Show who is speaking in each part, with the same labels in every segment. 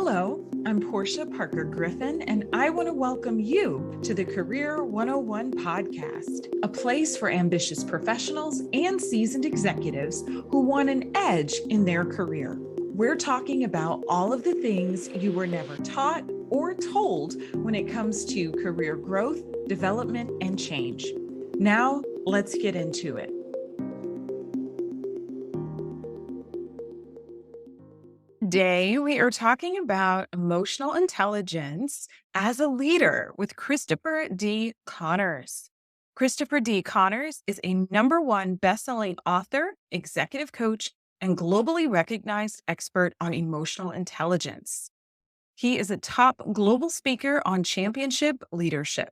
Speaker 1: Hello, I'm Porschia Parker Griffin, and I want to welcome you to the Career 101 podcast, a place for ambitious professionals and seasoned executives who want an edge in their career. We're talking about all of the things you were never taught or told when it comes to career growth, development, and change. Now, let's get into it. Today, we are talking about emotional intelligence as a leader with Christopher D. Connors. Christopher D. Connors is a #1 best-selling author, executive coach, and globally recognized expert on emotional intelligence. He is a top global speaker on championship leadership.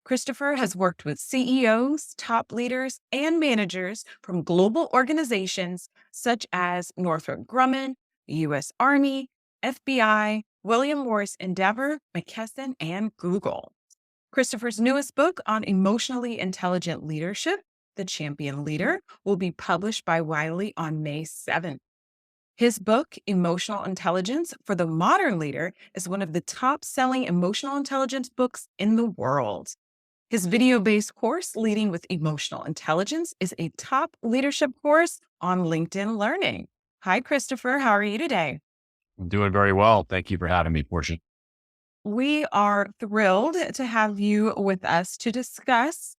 Speaker 1: Christopher has worked with CEOs, top leaders, and managers from global organizations such as Northrop Grumman, U.S. Army, FBI, William Morris Endeavor, McKesson, and Google. Christopher's newest book on emotionally intelligent leadership, The Champion Leader, will be published by Wiley on May 7th. His book, Emotional Intelligence for the Modern Leader, is one of the top-selling emotional intelligence books in the world. His video-based course, Leading with Emotional Intelligence, is a top leadership course on LinkedIn Learning. Hi, Christopher. How are you today?
Speaker 2: I'm doing very well. Thank you for having me, Portia.
Speaker 1: We are thrilled to have you with us to discuss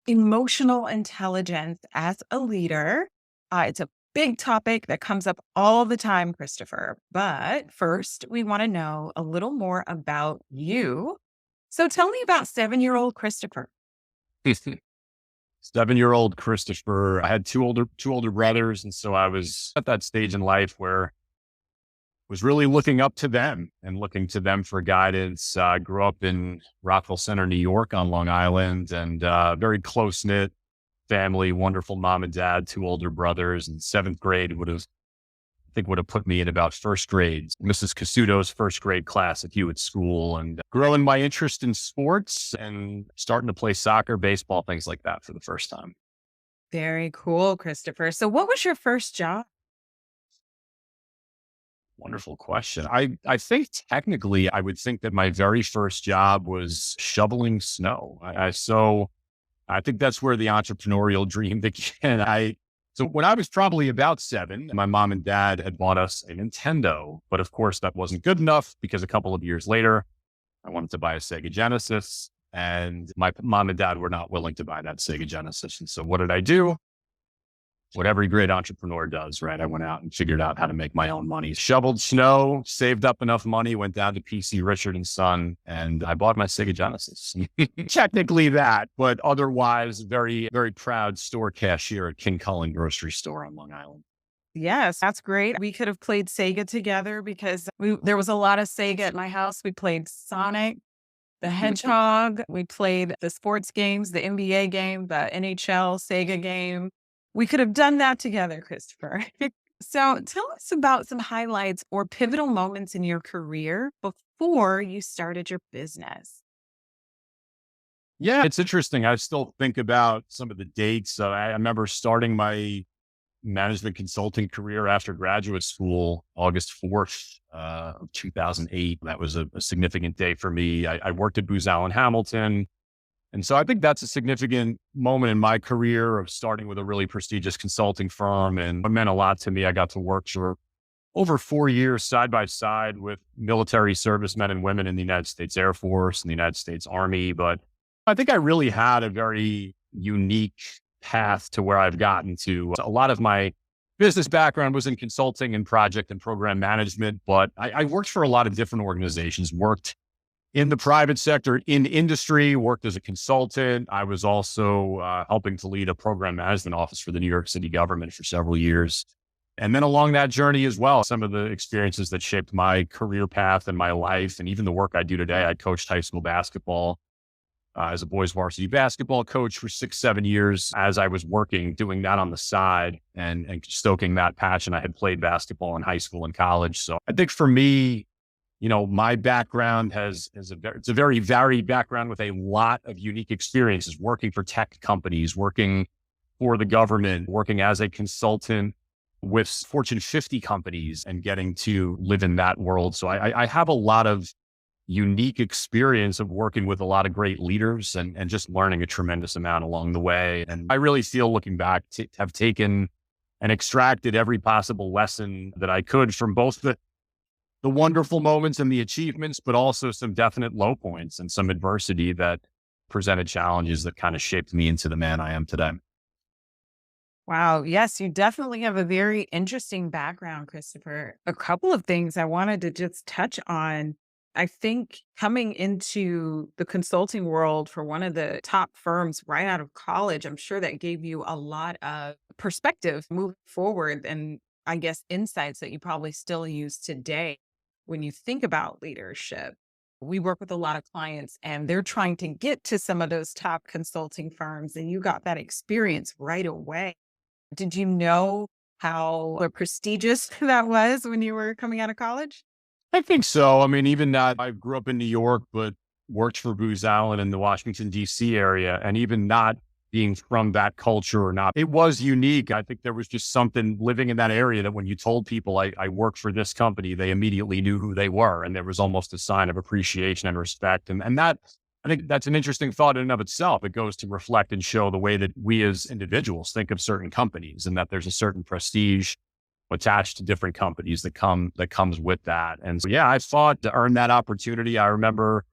Speaker 1: emotional intelligence as a leader. It's a big topic that comes up all the time, Christopher. But first, we want to know a little more about you. So tell me about 7-year-old Christopher.
Speaker 2: 7-year-old Christopher. I had two older brothers, and so I was at that stage in life where I was really looking up to them and looking to them for guidance. I grew up in Rockville Center, New York, on Long Island, and very close knit family. Wonderful mom and dad, 2 older brothers. And 7th grade would have put me in about 1st grade, Mrs. Casuto's 1st grade class at Hewitt School, and growing my interest in sports and starting to play soccer, baseball, things like that for the first time.
Speaker 1: Very cool, Christopher. So what was your first job?
Speaker 2: Wonderful question. I think technically I would think that my very first job was shoveling snow. So I think that's where the entrepreneurial dream began. So when I was probably about 7, my mom and dad had bought us a Nintendo, but of course that wasn't good enough because a couple of years later, I wanted to buy a Sega Genesis, and my mom and dad were not willing to buy that Sega Genesis. And so what did I do? What every great entrepreneur does, right? I went out and figured out how to make my own money, shoveled snow, saved up enough money, went down to PC Richard and Son, and I bought my Sega Genesis. Technically that, but otherwise very, very proud store cashier at King Cullen grocery store on Long Island.
Speaker 1: Yes, that's great. We could have played Sega together because there was a lot of Sega at my house. We played Sonic the Hedgehog. We played the sports games, the NBA game, the NHL Sega game. We could have done that together, Christopher. So tell us about some highlights or pivotal moments in your career before you started your business.
Speaker 2: Yeah, it's interesting. I still think about some of the dates. I remember starting my management consulting career after graduate school, August 4th of 2008. That was a significant day for me. I worked at Booz Allen Hamilton. And so I think that's a significant moment in my career of starting with a really prestigious consulting firm. And it meant a lot to me. I got to work for over 4 years side by side with military servicemen and women in the United States Air Force and the United States Army. But I think I really had a very unique path to where I've gotten to. A lot of my business background was in consulting and project and program management, but I worked for a lot of different organizations, worked in the private sector, in industry, worked as a consultant. I was also helping to lead a program management office for the New York City government for several years. And then along that journey as well, some of the experiences that shaped my career path and my life, and even the work I do today. I coached high school basketball as a boys varsity basketball coach for 6-7 years as I was working, doing that on the side and stoking that passion. I had played basketball in high school and college. So I think for me, my background it's a very varied background with a lot of unique experiences, working for tech companies, working for the government, working as a consultant with Fortune 50 companies and getting to live in that world. So I have a lot of unique experience of working with a lot of great leaders and just learning a tremendous amount along the way. And I really feel looking back to have taken and extracted every possible lesson that I could from both the wonderful moments and the achievements, but also some definite low points and some adversity that presented challenges that kind of shaped me into the man I am today.
Speaker 1: Wow. Yes, you definitely have a very interesting background, Christopher. A couple of things I wanted to just touch on. I think coming into the consulting world for one of the top firms right out of college, I'm sure that gave you a lot of perspective moving forward and I guess insights that you probably still use today when you think about leadership. We work with a lot of clients and they're trying to get to some of those top consulting firms, and you got that experience right away. Did you know how prestigious that was when you were coming out of college?
Speaker 2: I think so. I mean, even that I grew up in New York, but worked for Booz Allen in the Washington, D.C. area. And even not being from that culture or not, it was unique. I think there was just something living in that area that when you told people I work for this company, they immediately knew who they were. And there was almost a sign of appreciation and respect. And that, I think that's an interesting thought in and of itself. It goes to reflect and show the way that we as individuals think of certain companies and that there's a certain prestige attached to different companies that comes with that. And so, yeah, I fought to earn that opportunity. I remember,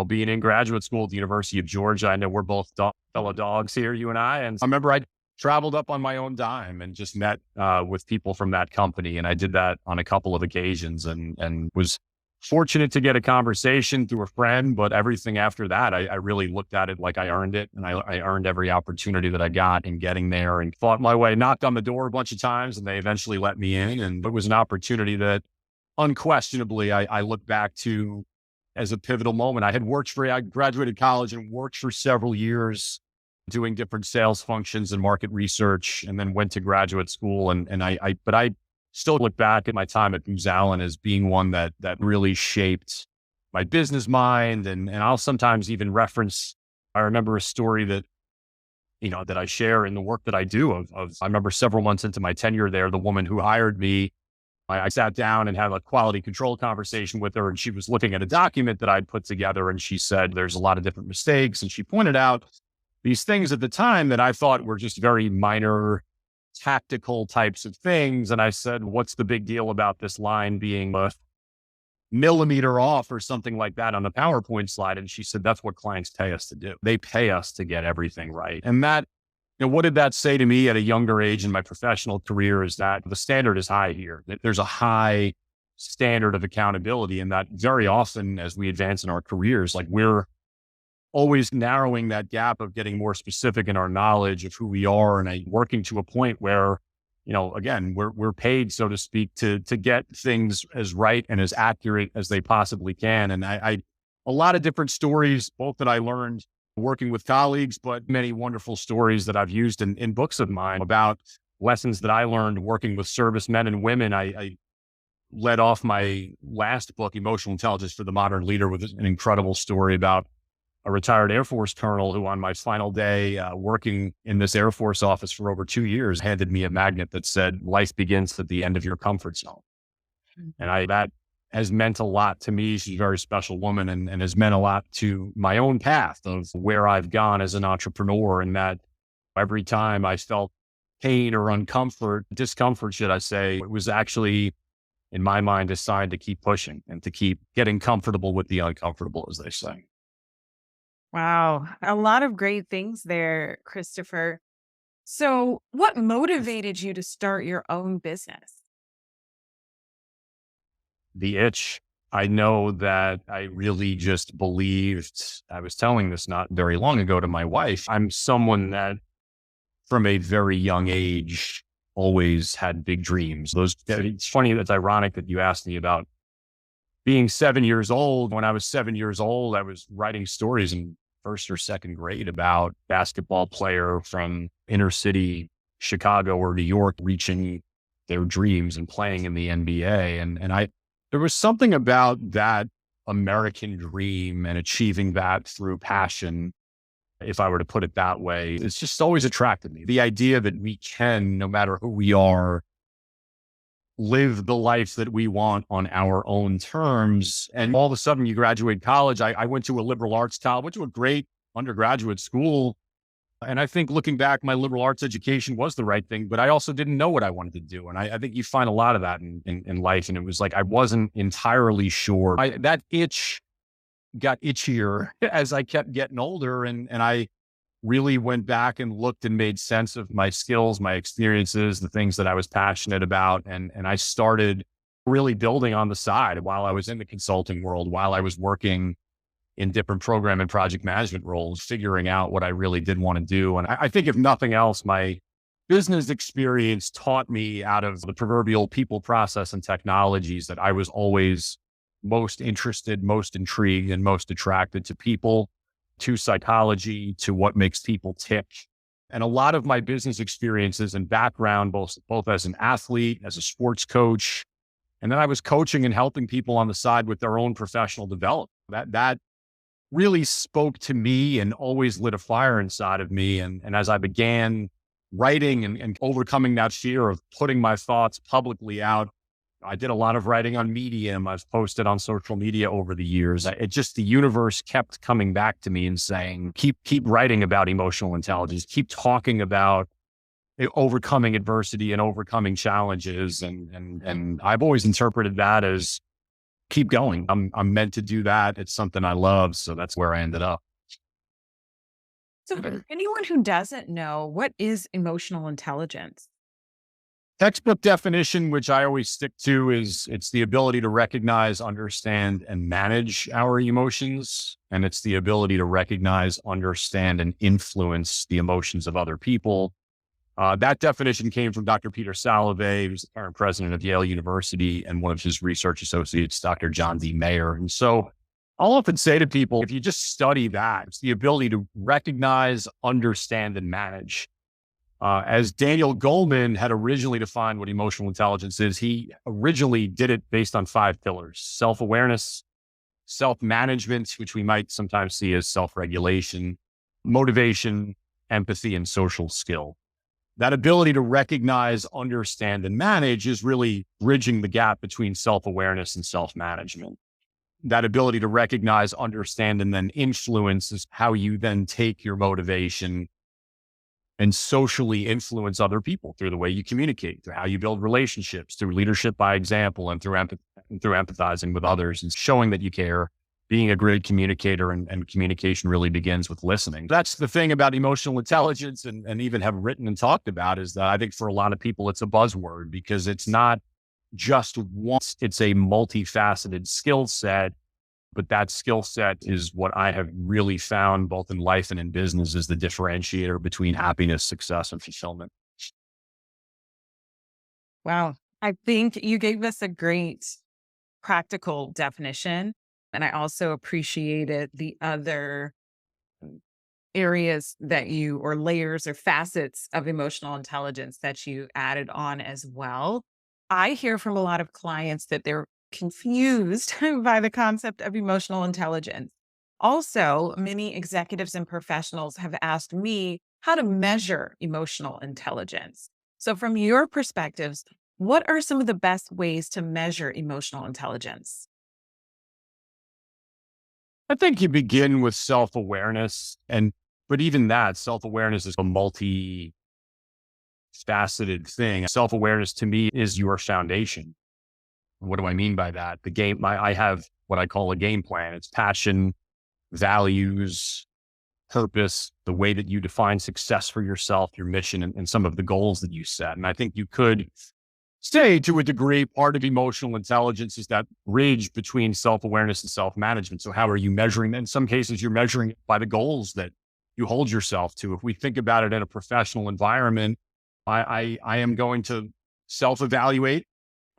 Speaker 2: being in graduate school at the University of Georgia. I know we're both fellow dogs here, you and I remember I traveled up on my own dime and just met with people from that company. And I did that on a couple of occasions and was fortunate to get a conversation through a friend. But everything after that, I really looked at it like I earned it. And I earned every opportunity that I got in getting there and fought my way, knocked on the door a bunch of times, and they eventually let me in. And it was an opportunity that unquestionably I look back to as a pivotal moment. I graduated college and worked for several years doing different sales functions and market research, and then went to graduate school. But I still look back at my time at Booz Allen as being one that really shaped my business mind. And I'll sometimes even reference, I remember a story that, that I share in the work that I do I remember several months into my tenure there, the woman who hired me, I sat down and had a quality control conversation with her, and she was looking at a document that I'd put together, and she said, there's a lot of different mistakes. And she pointed out these things at the time that I thought were just very minor tactical types of things. And I said, what's the big deal about this line being a millimeter off or something like that on a PowerPoint slide? And she said, that's what clients pay us to do. They pay us to get everything right. And that, what did that say to me at a younger age in my professional career is that the standard is high here. There's a high standard of accountability. And that very often as we advance in our careers, like we're always narrowing that gap of getting more specific in our knowledge of who we are and working to a point where, again, we're paid, so to speak, to get things as right and as accurate as they possibly can. And I a lot of different stories, both that I learned working with colleagues, but many wonderful stories that I've used in books of mine about lessons that I learned working with servicemen and women. I led off my last book, Emotional Intelligence for the Modern Leader, with an incredible story about a retired Air Force colonel who on my final day working in this Air Force office for over 2 years handed me a magnet that said, life begins at the end of your comfort zone. And that has meant a lot to me. She's a very special woman and has meant a lot to my own path of where I've gone as an entrepreneur. And that every time I felt pain or discomfort, should I say, it was actually, in my mind, a sign to keep pushing and to keep getting comfortable with the uncomfortable, as they say.
Speaker 1: Wow. A lot of great things there, Christopher. So, what motivated you to start your own business?
Speaker 2: The itch. I know that I really just believed, I was telling this not very long ago to my wife. I'm someone that from a very young age always had big dreams. It's funny, that's ironic that you asked me about being 7 years old. When I was 7 years old, I was writing stories in first or second grade about basketball player from inner city Chicago or New York reaching their dreams and playing in the NBA. There was something about that American dream and achieving that through passion, if I were to put it that way. It's just always attracted me. The idea that we can, no matter who we are, live the life that we want on our own terms. And all of a sudden you graduate college. I went to a liberal arts college, went to a great undergraduate school. And I think looking back, my liberal arts education was the right thing, but I also didn't know what I wanted to do. And I think you find a lot of that in life. And it was like, I wasn't entirely sure. That itch got itchier as I kept getting older. And I really went back and looked and made sense of my skills, my experiences, the things that I was passionate about. And I started really building on the side while I was in the consulting world, while I was working in different program and project management roles, figuring out what I really did want to do. And I think if nothing else, my business experience taught me out of the proverbial people, process, and technologies that I was always most interested, most intrigued, and most attracted to people, to psychology, to what makes people tick. And a lot of my business experiences and background, both as an athlete, as a sports coach, and then I was coaching and helping people on the side with their own professional development. That really spoke to me and always lit a fire inside of me. And as I began writing and overcoming that fear of putting my thoughts publicly out, I did a lot of writing on Medium. I've posted on social media over the years. The universe kept coming back to me and saying, keep writing about emotional intelligence, keep talking about overcoming adversity and overcoming challenges. And I've always interpreted that as keep going. I'm meant to do that. It's something I love. So that's where I ended up.
Speaker 1: So for anyone who doesn't know, what is emotional intelligence?
Speaker 2: Textbook definition, which I always stick to, is it's the ability to recognize, understand, and manage our emotions. And it's the ability to recognize, understand, and influence the emotions of other people. That definition came from Dr. Peter Salovey, who's the current president of Yale University, and one of his research associates, Dr. John D. Mayer. And so I'll often say to people, if you just study that, it's the ability to recognize, understand, and manage. As Daniel Goleman had originally defined what emotional intelligence is, he originally did it based on 5 pillars: self-awareness, self-management, which we might sometimes see as self-regulation, motivation, empathy, and social skill. That ability to recognize, understand, and manage is really bridging the gap between self-awareness and self-management. That ability to recognize, understand, and then influence is how you then take your motivation and socially influence other people through the way you communicate, through how you build relationships, through leadership by example, and through empathizing with others and showing that you care, being a great communicator. And communication really begins with listening. That's the thing about emotional intelligence, and even have written and talked about, is that I think for a lot of people, it's a buzzword because it's not just once, it's a multifaceted skill set. But that skill set is what I have really found both in life and in business is the differentiator between happiness, success, and fulfillment.
Speaker 1: Wow. I think you gave us a great practical definition. And I also appreciated the other areas that or layers or facets of emotional intelligence that you added on as well. I hear from a lot of clients that they're confused by the concept of emotional intelligence. Also, many executives and professionals have asked me how to measure emotional intelligence. So, from your perspectives, what are some of the best ways to measure emotional intelligence?
Speaker 2: I think you begin with self-awareness, but even that self-awareness is a multi-faceted thing. Self-awareness to me is your foundation. What do I mean by that? I have what I call a game plan. It's passion, values, purpose, the way that you define success for yourself, your mission, and some of the goals that you set. And I think you could say to a degree, part of emotional intelligence is that bridge between self-awareness and self-management. So how are you measuring? In some cases, you're measuring it by the goals that you hold yourself to. If we think about it in a professional environment, I am going to self-evaluate.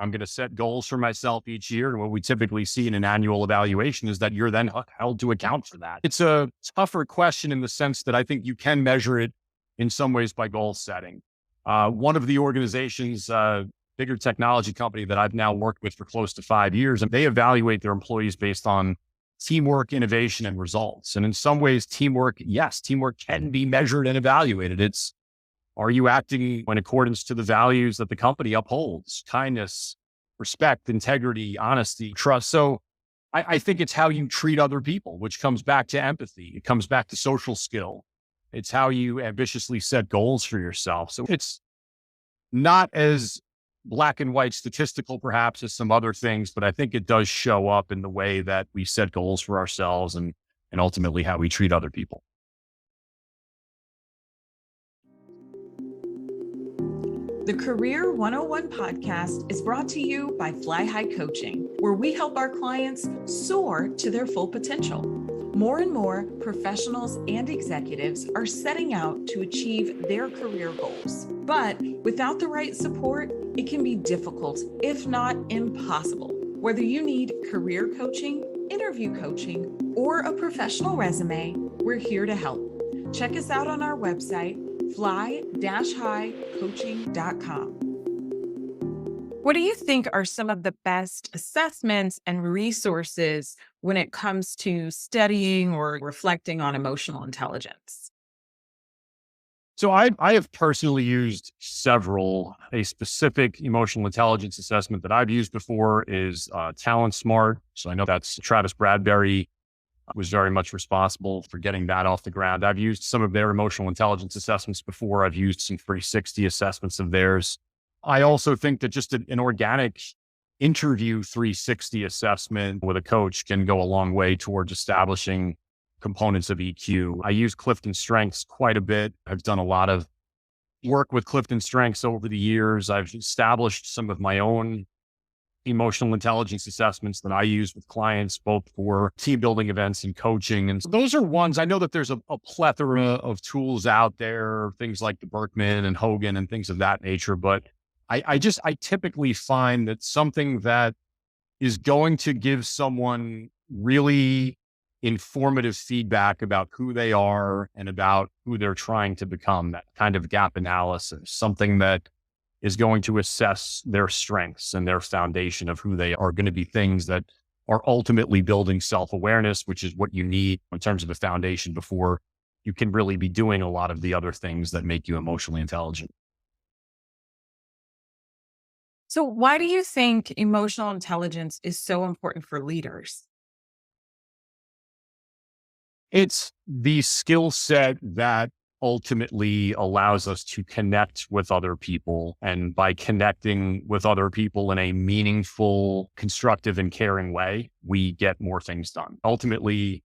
Speaker 2: I'm going to set goals for myself each year. And what we typically see in an annual evaluation is that you're then held to account for that. It's a tougher question in the sense that I think you can measure it in some ways by goal setting. One of the organizations, bigger technology company that I've now worked with for close to 5 years, and they evaluate their employees based on teamwork, innovation, and results. And in some ways, teamwork can be measured and evaluated. It's Are you acting in accordance to the values that the company upholds? Kindness, respect, integrity, honesty, trust. So I think it's how you treat other people, which comes back to empathy. It comes back to social skill. It's how you ambitiously set goals for yourself. So it's not as black and white statistical, perhaps, as some other things, but I think it does show up in the way that we set goals for ourselves and ultimately how we treat other people.
Speaker 1: The Career 101 podcast is brought to you by Fly High Coaching, where we help our clients soar to their full potential. More and more professionals and executives are setting out to achieve their career goals. But without the right support, it can be difficult, if not impossible. Whether you need career coaching, interview coaching, or a professional resume, we're here to help. Check us out on our website, fly-highcoaching.com. What do you think are some of the best assessments and resources when it comes to studying or reflecting on emotional intelligence?
Speaker 2: So I have personally used several. A specific emotional intelligence assessment that I've used before is Talent Smart. So I know that's Travis Bradberry was very much responsible for getting that off the ground. I've used some of their emotional intelligence assessments before. I've used some 360 assessments of theirs. I also think that just an organic interview 360 assessment with a coach can go a long way towards establishing components of EQ. I use Clifton Strengths quite a bit. I've done a lot of work with Clifton Strengths over the years. I've established some of my own emotional intelligence assessments that I use with clients, both for team building events and coaching. And so those are ones I know that there's a plethora of tools out there, things like the Berkman and Hogan and things of that nature. But I typically find that something that is going to give someone really informative feedback about who they are and about who they're trying to become, that kind of gap analysis, something that is going to assess their strengths and their foundation of who they are going to be, things that are ultimately building self-awareness, which is what you need in terms of a foundation before you can really be doing a lot of the other things that make you emotionally intelligent.
Speaker 1: So why do you think emotional intelligence is so important for leaders?
Speaker 2: It's the skill set that ultimately allows us to connect with other people. And by connecting with other people in a meaningful, constructive, and caring way, we get more things done. Ultimately,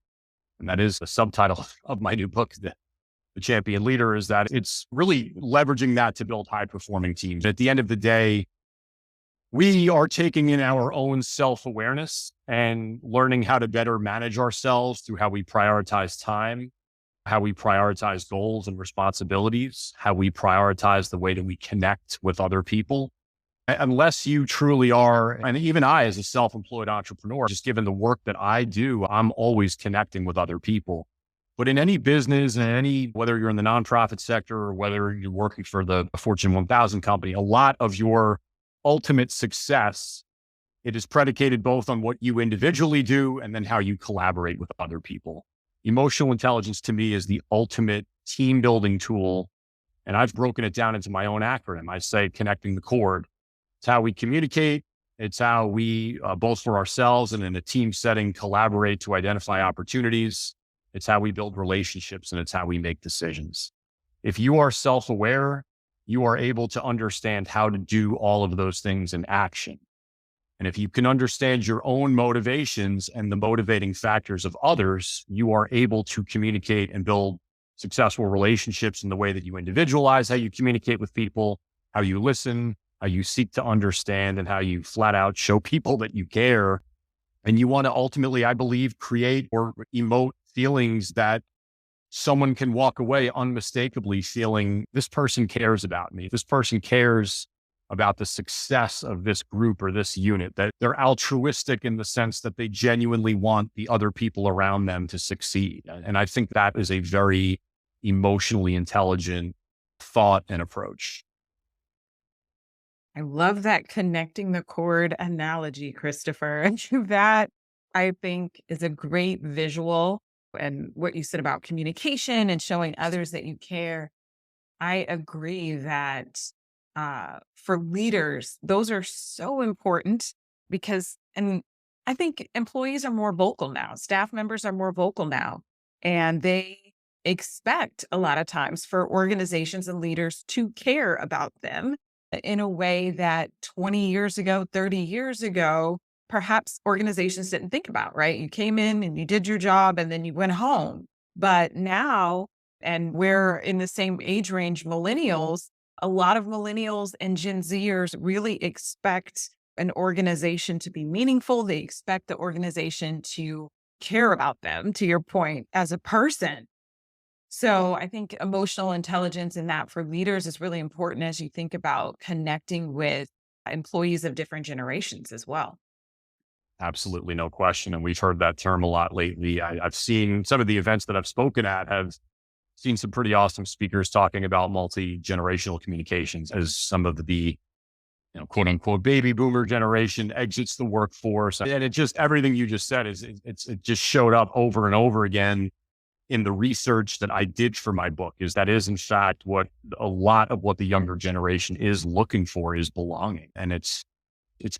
Speaker 2: and that is the subtitle of my new book, The Champion Leader, is that it's really leveraging that to build high performing teams. At the end of the day, we are taking in our own self-awareness and learning how to better manage ourselves through how we prioritize time, how we prioritize goals and responsibilities, how we prioritize the way that we connect with other people. Unless you truly are, and even I as a self-employed entrepreneur, just given the work that I do, I'm always connecting with other people. But in any business, whether you're in the nonprofit sector or whether you're working for the Fortune 1000 company, a lot of your ultimate success, it is predicated both on what you individually do and then how you collaborate with other people. Emotional intelligence to me is the ultimate team building tool. And I've broken it down into my own acronym. I say connecting the chord. It's how we communicate. It's how we, both for ourselves and in a team setting, collaborate to identify opportunities. It's how we build relationships, and it's how we make decisions. If you are self-aware, you are able to understand how to do all of those things in action. And if you can understand your own motivations and the motivating factors of others, you are able to communicate and build successful relationships in the way that you individualize how you communicate with people, how you listen, how you seek to understand, and how you flat out show people that you care. And you want to ultimately, I believe, create or emote feelings that someone can walk away unmistakably feeling this person cares about me. This person cares about the success of this group or this unit, that they're altruistic in the sense that they genuinely want the other people around them to succeed. And I think that is a very emotionally intelligent thought and approach.
Speaker 1: I love that connecting the chord analogy, Christopher. That I think is a great visual. And what you said about communication and showing others that you care. I agree that for leaders, those are so important because, and I think employees are more vocal now, staff members are more vocal now, and they expect a lot of times for organizations and leaders to care about them in a way that 20 years ago, 30 years ago, perhaps organizations didn't think about, right? You came in and you did your job and then you went home. But now, and we're in the same age range, millennials, a lot of millennials and Gen Zers really expect an organization to be meaningful. They expect the organization to care about them, to your point, as a person. So I think emotional intelligence in that for leaders is really important as you think about connecting with employees of different generations as well.
Speaker 2: Absolutely, no question. And we've heard that term a lot lately. I've seen some of the events that I've spoken at have seen some pretty awesome speakers talking about multi-generational communications as some of the, quote unquote, baby boomer generation exits the workforce. And it just, everything you just said it just showed up over and over again in the research that I did for my book. That is in fact what a lot of what the younger generation is looking for, is belonging. And it's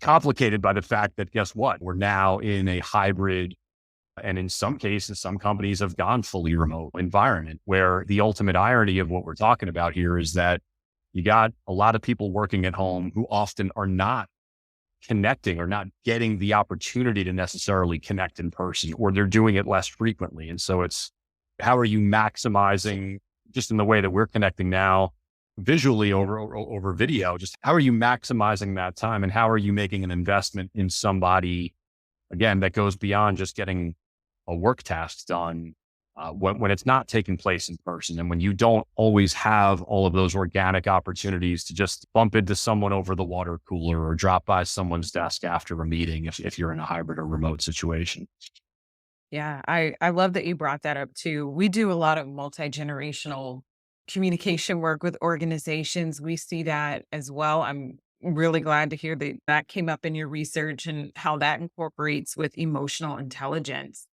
Speaker 2: complicated by the fact that, guess what? We're now in a hybrid, and in some cases, some companies have gone fully remote environment, where the ultimate irony of what we're talking about here is that you got a lot of people working at home who often are not connecting or not getting the opportunity to necessarily connect in person, or they're doing it less frequently. And so it's, how are you maximizing, just in the way that we're connecting now, visually over video, just how are you maximizing that time, and how are you making an investment in somebody, again, that goes beyond just getting a work task done, when it's not taking place in person, and when you don't always have all of those organic opportunities to just bump into someone over the water cooler or drop by someone's desk after a meeting, if you're in a hybrid or remote situation.
Speaker 1: Yeah, I love that you brought that up too. We do a lot of multi-generational communication work with organizations. We see that as well. I'm really glad to hear that that came up in your research and how that incorporates with emotional intelligence.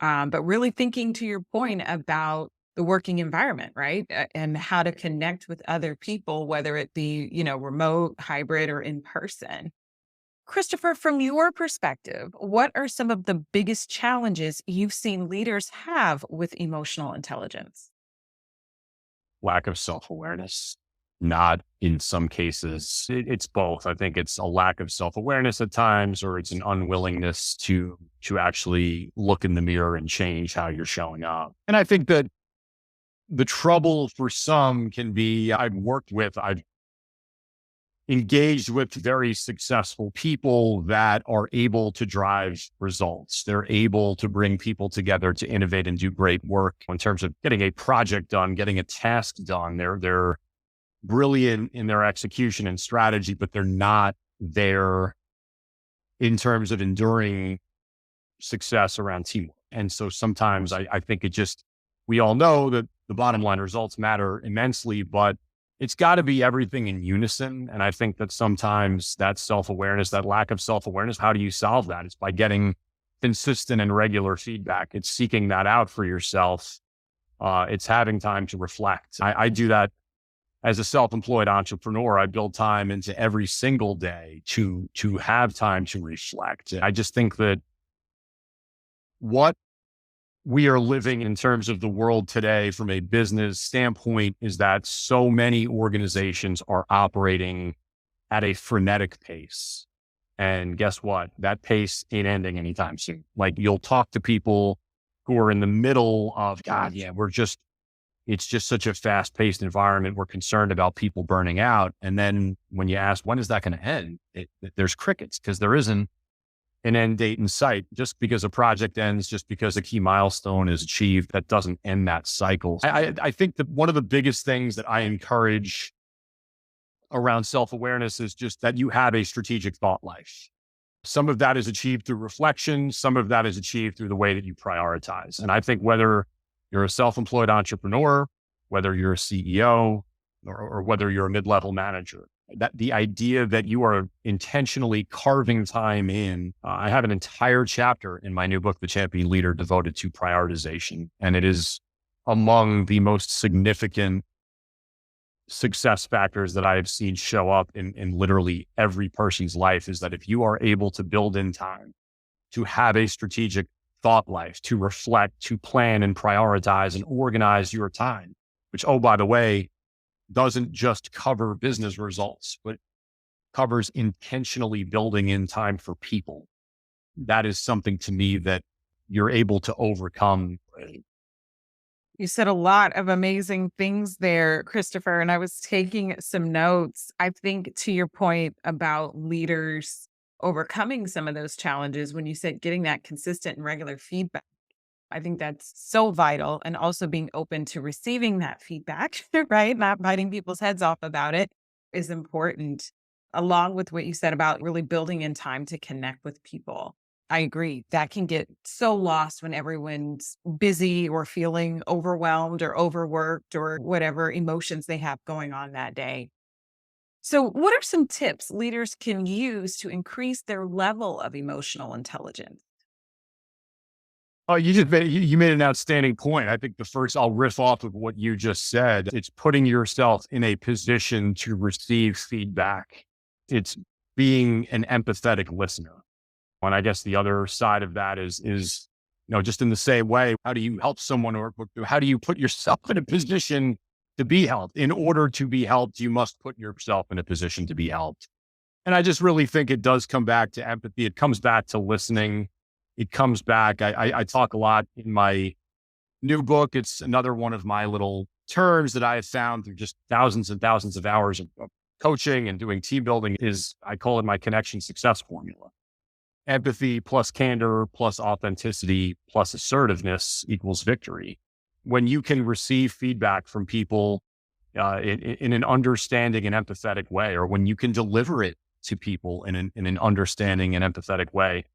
Speaker 1: But really thinking to your point about the working environment, right? And how to connect with other people, whether it be, remote, hybrid, or in person. Christopher, from your perspective, what are some of the biggest challenges you've seen leaders have with emotional intelligence?
Speaker 2: Lack of self-awareness. Not in some cases. It's both. I think it's a lack of self-awareness at times, or it's an unwillingness to actually look in the mirror and change how you're showing up. And I think that the trouble for some can be, I've engaged with very successful people that are able to drive results. They're able to bring people together to innovate and do great work in terms of getting a project done, getting a task done. They're brilliant in their execution and strategy, but they're not there in terms of enduring success around teamwork. And so sometimes I think we all know that the bottom line results matter immensely, but it's got to be everything in unison. And I think that sometimes that self-awareness, that lack of self-awareness, how do you solve that? It's by getting consistent and regular feedback. It's seeking that out for yourself. It's having time to reflect. I do that as a self-employed entrepreneur. I build time into every single day to have time to reflect. I just think that what we are living in terms of the world today from a business standpoint is that so many organizations are operating at a frenetic pace. And guess what? That pace ain't ending anytime soon. Like, you'll talk to people who are in the middle of, God, yeah, it's just such a fast paced environment. We're concerned about people burning out. And then when you ask, when is that going to end? There's crickets, because there isn't an end date in sight. Just because a project ends, just because a key milestone is achieved, that doesn't end that cycle. I think that one of the biggest things that I encourage around self-awareness is just that you have a strategic thought life. Some of that is achieved through reflection. Some of that is achieved through the way that you prioritize. And I think whether you're a self-employed entrepreneur, whether you're a CEO, or whether you're a mid-level manager, that the idea that you are intentionally carving time in. I have an entire chapter in my new book, The Champion Leader, devoted to prioritization. And it is among the most significant success factors that I have seen show up in literally every person's life is that if you are able to build in time, to have a strategic thought life, to reflect, to plan and prioritize and organize your time, which, oh, by the way, doesn't just cover business results, but covers intentionally building in time for people. That is something to me that you're able to overcome.
Speaker 1: You said a lot of amazing things there, Christopher, and I was taking some notes. I think to your point about leaders overcoming some of those challenges, when you said getting that consistent and regular feedback, I think that's so vital. And also being open to receiving that feedback, right? Not biting people's heads off about it is important, along with what you said about really building in time to connect with people. I agree. That can get so lost when everyone's busy or feeling overwhelmed or overworked or whatever emotions they have going on that day. So, what are some tips leaders can use to increase their level of emotional intelligence?
Speaker 2: Oh, you made an outstanding point. I think the first, I'll riff off of what you just said. It's putting yourself in a position to receive feedback. It's being an empathetic listener. And I guess the other side of that is, just in the same way, how do you help someone, or how do you put yourself in a position to be helped? In order to be helped, you must put yourself in a position to be helped. And I just really think it does come back to empathy. It comes back to listening. It comes back. I talk a lot in my new book. It's another one of my little terms that I have found through just thousands and thousands of hours of coaching and doing team building is, I call it my connection success formula. Empathy plus candor plus authenticity plus assertiveness equals victory. When you can receive feedback from people in an understanding and empathetic way, or when you can deliver it to people in an understanding and empathetic way,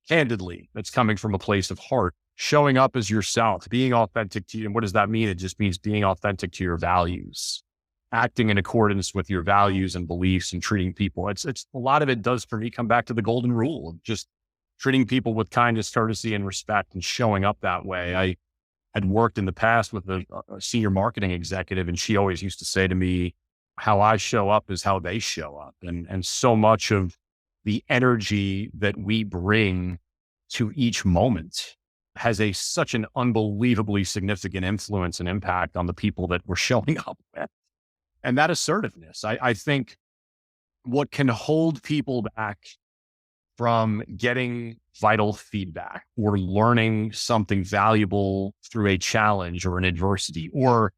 Speaker 2: candidly, that's coming from a place of heart, showing up as yourself, being authentic to you. And what does that mean? It just means being authentic to your values, acting in accordance with your values and beliefs, and treating people. It's a lot of it does for me come back to the golden rule of just treating people with kindness, courtesy, and respect, and showing up that way. I had worked in the past with a senior marketing executive, and she always used to say to me, how I show up is how they show up. And so much of the energy that we bring to each moment has such an unbelievably significant influence and impact on the people that we're showing up with. And that assertiveness, I think what can hold people back from getting vital feedback or learning something valuable through a challenge or an adversity, or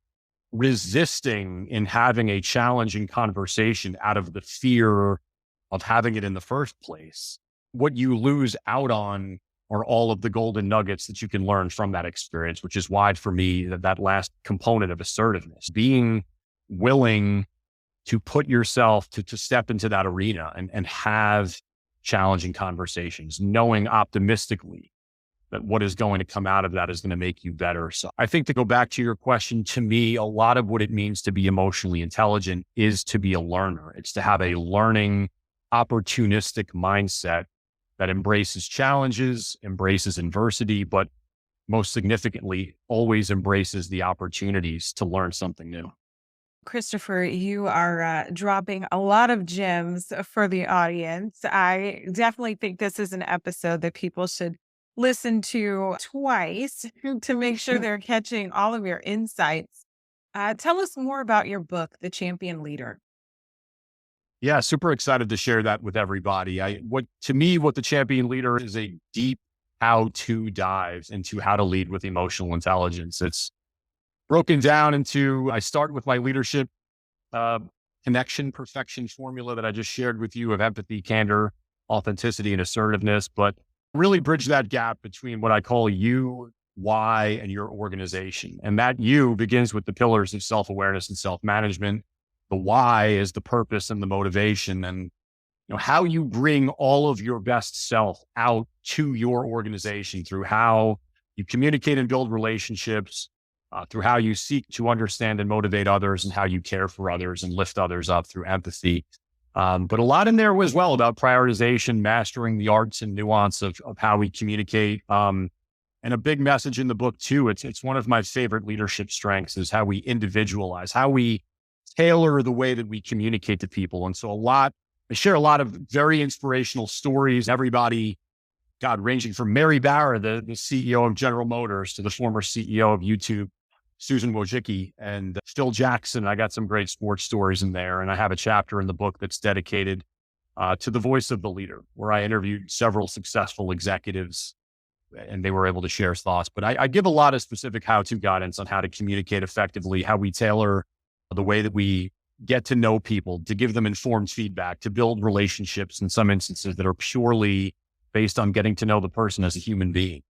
Speaker 2: resisting in having a challenging conversation out of the fear of having it in the first place, what you lose out on are all of the golden nuggets that you can learn from that experience, which is why for me, that last component of assertiveness, being willing to put yourself to step into that arena and have challenging conversations, knowing optimistically that what is going to come out of that is going to make you better. So I think, to go back to your question, to me, a lot of what it means to be emotionally intelligent is to be a learner. It's to have a learning, opportunistic mindset that embraces challenges, embraces adversity, but most significantly, always embraces the opportunities to learn something new.
Speaker 1: Christopher, you are dropping a lot of gems for the audience. I definitely think this is an episode that people should listen to twice to make sure they're catching all of your insights. Tell us more about your book, The Champion Leader.
Speaker 2: Yeah, super excited to share that with everybody. What the champion leader is a deep how-to dive into how to lead with emotional intelligence. It's broken down into, I start with my leadership connection perfection formula that I just shared with you of empathy, candor, authenticity, and assertiveness, but really bridge that gap between what I call you, why, and your organization. And that you begins with the pillars of self-awareness and self-management. The why is the purpose and the motivation, and how you bring all of your best self out to your organization through how you communicate and build relationships, through how you seek to understand and motivate others, and how you care for others and lift others up through empathy. But a lot in there as well about prioritization, mastering the arts and nuance of how we communicate. And a big message in the book too, it's one of my favorite leadership strengths, is how we individualize, how we tailor the way that we communicate to people. And so I share a lot of very inspirational stories. Everybody, God, ranging from Mary Barra, the CEO of General Motors, to the former CEO of YouTube, Susan Wojcicki, and Phil Jackson. I got some great sports stories in there. And I have a chapter in the book that's dedicated to the voice of the leader, where I interviewed several successful executives and they were able to share thoughts. But I give a lot of specific how-to guidance on how to communicate effectively, how we tailor the way that we get to know people, to give them informed feedback, to build relationships in some instances that are purely based on getting to know the person as a human being.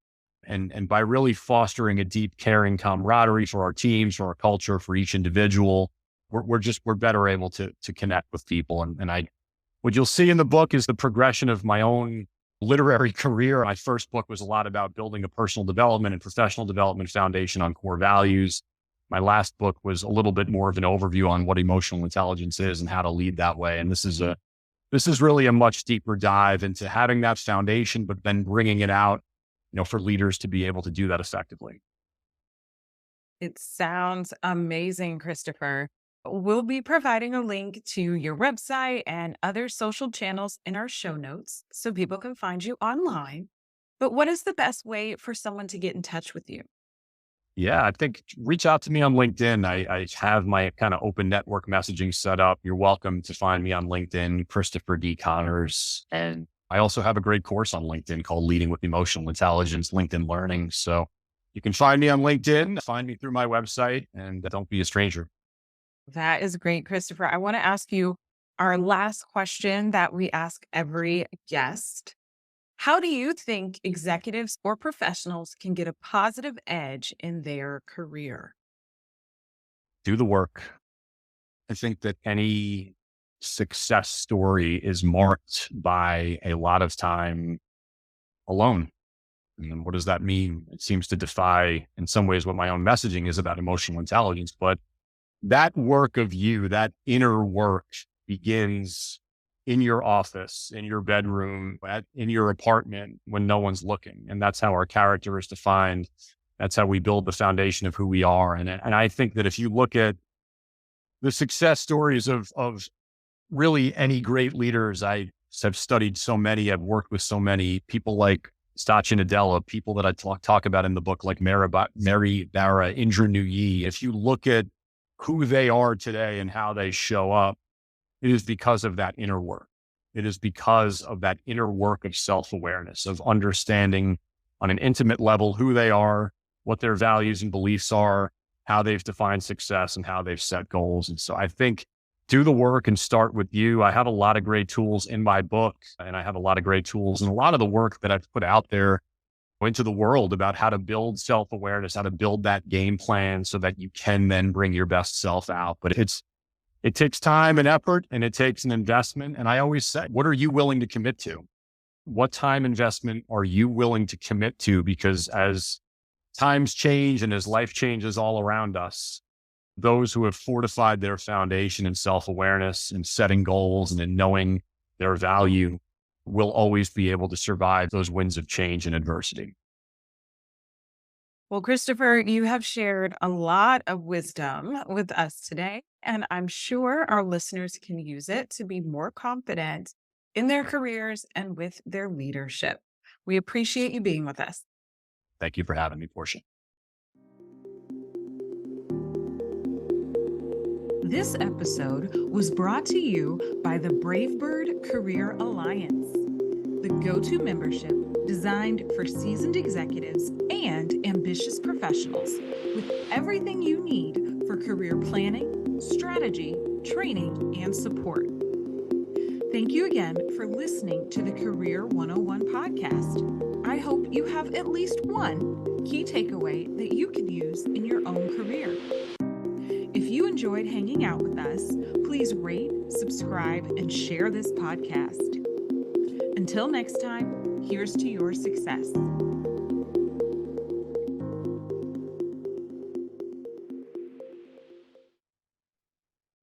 Speaker 2: And by really fostering a deep, caring camaraderie for our teams, for our culture, for each individual, we're better able to connect with people. And what you'll see in the book is the progression of my own literary career. My first book was a lot about building a personal development and professional development foundation on core values. My last book was a little bit more of an overview on what emotional intelligence is and how to lead that way. And this is really a much deeper dive into having that foundation, but then bringing it out, for leaders to be able to do that effectively.
Speaker 1: It sounds amazing, Christopher. We'll be providing a link to your website and other social channels in our show notes so people can find you online. But what is the best way for someone to get in touch with you?
Speaker 2: Yeah, I think reach out to me on LinkedIn. I have my kind of open network messaging set up. You're welcome to find me on LinkedIn, Christopher D. Connors. And I also have a great course on LinkedIn called Leading with Emotional Intelligence, LinkedIn Learning. So you can find me on LinkedIn, find me through my website, and don't be a stranger.
Speaker 1: That is great, Christopher. I want to ask you our last question that we ask every guest. How do you think executives or professionals can get a positive edge in their career?
Speaker 2: Do the work. I think that any success story is marked by a lot of time alone. And what does that mean? It seems to defy, in some ways, what my own messaging is about emotional intelligence. But that work of you, that inner work, begins in your office, in your bedroom, in your apartment when no one's looking. And that's how our character is defined. That's how we build the foundation of who we are. And I think that if you look at the success stories of really any great leaders, I have studied so many, I've worked with so many people like Satya Nadella, people that I talk about in the book, like Mary Barra, Indra Nooyi. If you look at who they are today and how they show up, it is because of that inner work. It is because of that inner work of self-awareness, of understanding on an intimate level who they are, what their values and beliefs are, how they've defined success, and how they've set goals. And so I think do the work and start with you. I have a lot of great tools in my book, and I have a lot of great tools and a lot of the work that I've put out there into the world about how to build self-awareness, how to build that game plan so that you can then bring your best self out. But it takes time and effort, and it takes an investment. And I always say, what are you willing to commit to? What time investment are you willing to commit to? Because as times change and as life changes all around us, those who have fortified their foundation in self-awareness and setting goals and in knowing their value will always be able to survive those winds of change and adversity.
Speaker 1: Well, Christopher, you have shared a lot of wisdom with us today, and I'm sure our listeners can use it to be more confident in their careers and with their leadership. We appreciate you being with us.
Speaker 2: Thank you for having me, Porschia.
Speaker 1: This episode was brought to you by the Bravebird Career Alliance, the go-to membership designed for seasoned executives and ambitious professionals with everything you need for career planning, strategy, training, and support. Thank you again for listening to the Career 101 podcast. I hope you have at least one key takeaway that you can use in your own career. If you enjoyed hanging out with us, please rate, subscribe, and share this podcast. Until next time, here's to your success.